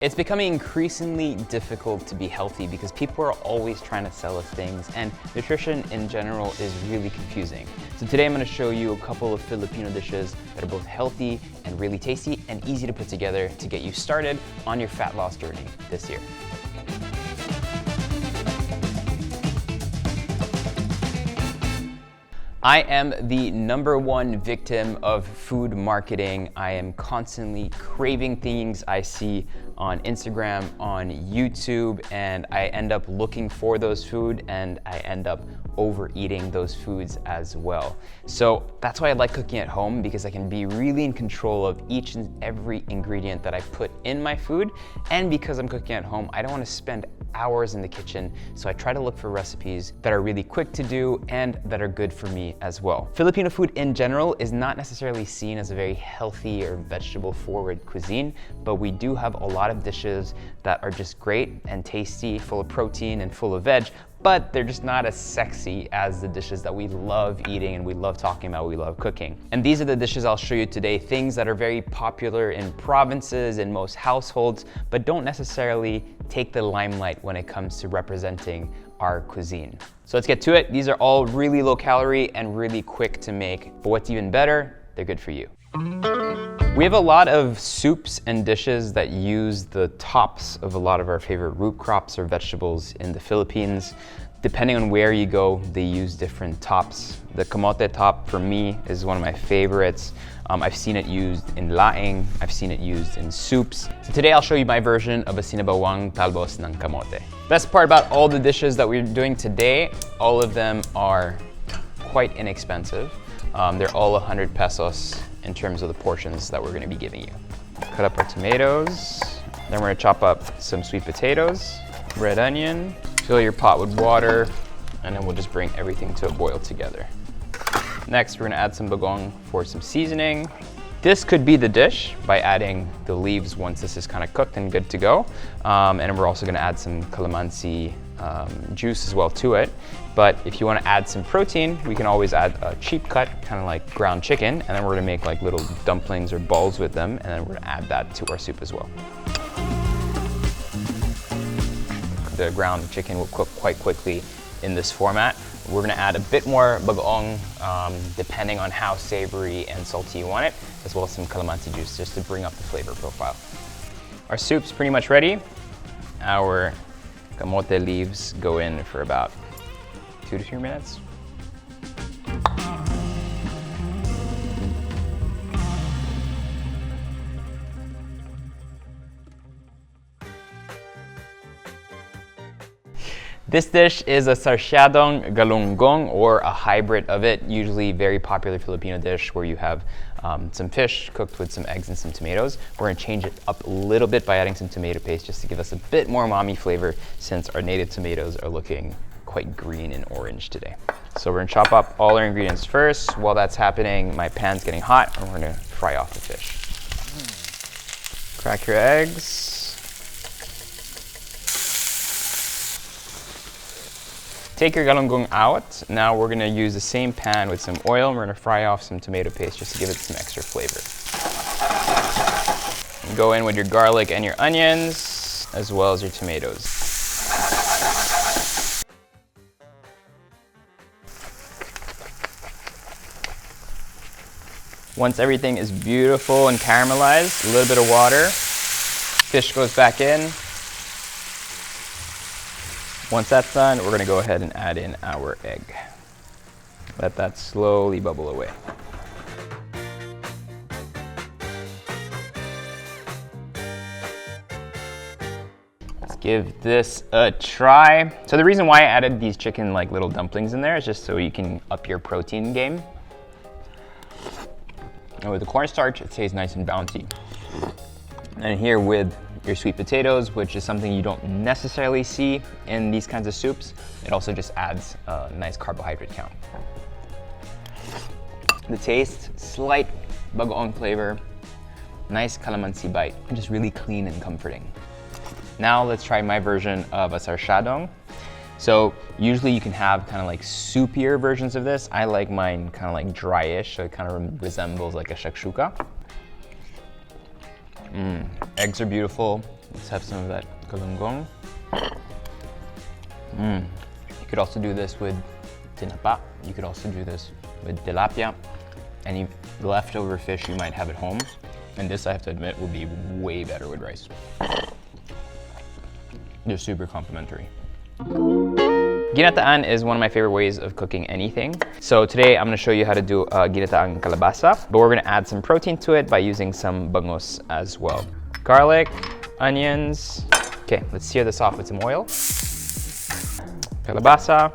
It's becoming increasingly difficult to be healthy because people are always trying to sell us things, and nutrition in general is really confusing. So today I'm going to show you a couple of Filipino dishes that are both healthy and really tasty and easy to put together to get you started on your fat loss journey this year. I am the #1 victim of food marketing. I am constantly craving things I see on Instagram, on YouTube, and I end up looking for those food and I end up overeating those foods as well. So that's why I like cooking at home, because I can be really in control of each and every ingredient that I put in my food. And because I'm cooking at home, I don't want to spend hours in the kitchen, so I try to look for recipes that are really quick to do and that are good for me as well. Filipino food in general is not necessarily seen as a very healthy or vegetable forward cuisine, but we do have a lot of dishes that are just great and tasty, full of protein and full of veg, but they're just not as sexy as the dishes that we love eating and we love talking about, we love cooking. And these are the dishes I'll show you today, things that are very popular in provinces, in most households, but don't necessarily take the limelight when it comes to representing our cuisine. So let's get to it. These are all really low calorie and really quick to make, but what's even better, they're good for you. We have a lot of soups and dishes that use the tops of a lot of our favorite root crops or vegetables in the Philippines. Depending on where you go, they use different tops. The kamote top for me is one of my favorites. I've seen it used in laing, I've seen it used in soups. So today I'll show you my version of a Sinabawang Talbos ng kamote. Best part about all the dishes that we're doing today, all of them are quite inexpensive. They're all 100 pesos in terms of the portions that we're gonna be giving you. Cut up our tomatoes, then we're gonna chop up some sweet potatoes, red onion, fill your pot with water, and then we'll just bring everything to a boil together. Next, we're gonna add some bagoong for some seasoning. This could be the dish by adding the leaves once this is kind of cooked and good to go. And we're also gonna add some calamansi juice as well to it. But if you wanna add some protein, we can always add a cheap cut, kind of like ground chicken, and then we're gonna make like little dumplings or balls with them, and then we're gonna add that to our soup as well. The ground chicken will cook quite quickly in this format. We're gonna add a bit more bagoong, depending on how savory and salty you want it, as well as some calamansi juice, just to bring up the flavor profile. Our soup's pretty much ready. Our kamote leaves go in for about 2 to 3 minutes. This dish is a Sarciadong Galunggong, or a hybrid of it, usually very popular Filipino dish where you have some fish cooked with some eggs and some tomatoes. We're gonna change it up a little bit by adding some tomato paste just to give us a bit more umami flavor, since our native tomatoes are looking quite green and orange today. So we're gonna chop up all our ingredients first. While that's happening, my pan's getting hot and we're gonna fry off the fish. Crack your eggs. Take your galunggong out. Now we're gonna use the same pan with some oil and we're gonna fry off some tomato paste just to give it some extra flavor. Go in with your garlic and your onions, as well as your tomatoes. Once everything is beautiful and caramelized, a little bit of water, fish goes back in. Once that's done, we're gonna go ahead and add in our egg. Let that slowly bubble away. Let's give this a try. So the reason why I added these chicken like little dumplings in there is just so you can up your protein game. And with the cornstarch, it stays nice and bouncy. And here with your sweet potatoes, which is something you don't necessarily see in these kinds of soups, it also just adds a nice carbohydrate count. The taste, slight bagoong flavor, nice calamansi bite, and just really clean and comforting. Now let's try my version of a sarciadong. So usually you can have kind of like soupier versions of this. I like mine kind of like dryish, so it kind of resembles like a shakshuka. Eggs are beautiful, Let's have some of that galunggong. You could also do this with tinapa. You could also do this with tilapia. Any leftover fish you might have at home. And this, I have to admit, would be way better with rice. They're super complimentary. Ginataan is one of my favorite ways of cooking anything. So today I'm gonna show you how to do Ginataang Kalabasa, but we're gonna add some protein to it by using some bangus as well. Garlic, onions. Okay, let's sear this off with some oil. Kalabasa.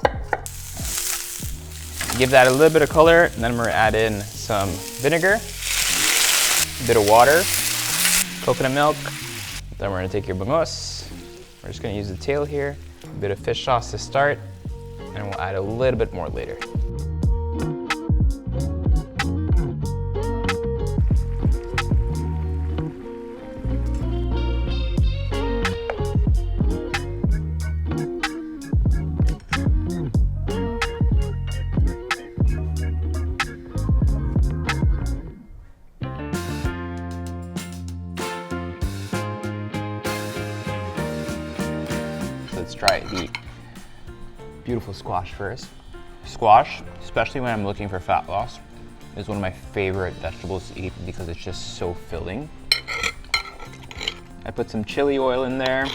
Give that a little bit of color, and then we're gonna add in some vinegar, a bit of water, coconut milk. Then we're gonna take your bangus. We're just gonna use the tail here, a bit of fish sauce to start, and we'll add a little bit more later. Let's try the beautiful squash first. Squash, especially when I'm looking for fat loss, is one of my favorite vegetables to eat because it's just so filling. I put some chili oil in there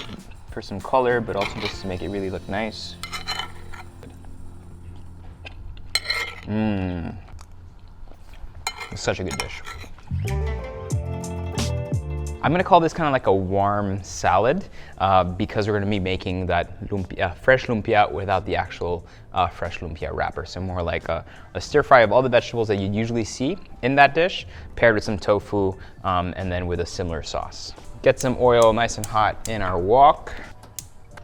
for some color, but also just to make it really look nice. It's such a good dish. I'm gonna call this kind of like a warm salad because we're gonna be making that lumpia, fresh lumpia without the actual fresh lumpia wrapper. So more like a stir fry of all the vegetables that you'd usually see in that dish, paired with some tofu and then with a similar sauce. Get some oil nice and hot in our wok.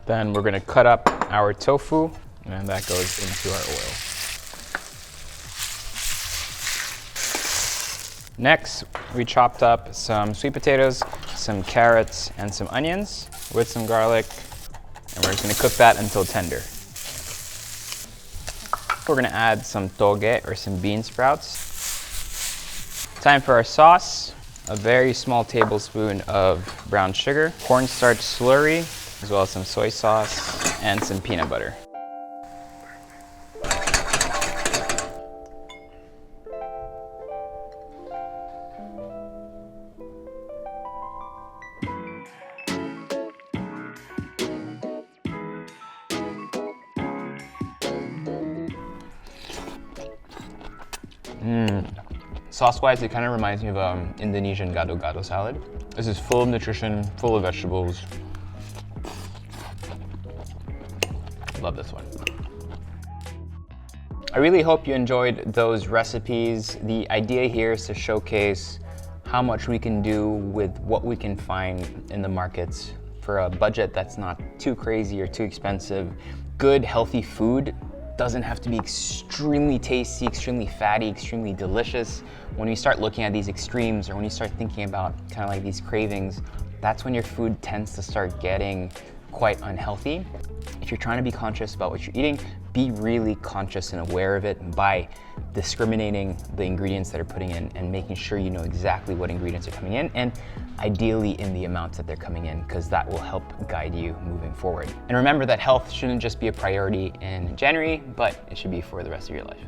Then we're gonna cut up our tofu and that goes into our oil. Next, we chopped up some sweet potatoes, some carrots, and some onions with some garlic, and we're just gonna cook that until tender. We're gonna add some toge, or some bean sprouts. Time for our sauce. A very small tablespoon of brown sugar, cornstarch slurry, as well as some soy sauce, and some peanut butter. Sauce-wise, it kind of reminds me of Indonesian gado-gado salad. This is full of nutrition, full of vegetables. Love this one. I really hope you enjoyed those recipes. The idea here is to showcase how much we can do with what we can find in the markets for a budget that's not too crazy or too expensive. Good, healthy food doesn't have to be extremely tasty, extremely fatty, extremely delicious. When you start looking at these extremes, or when you start thinking about kind of like these cravings, that's when your food tends to start getting quite unhealthy. If you're trying to be conscious about what you're eating, be really conscious and aware of it by discriminating the ingredients that are putting in and making sure you know exactly what ingredients are coming in, and ideally in the amounts that they're coming in, because that will help guide you moving forward. And remember that health shouldn't just be a priority in January, but it should be for the rest of your life.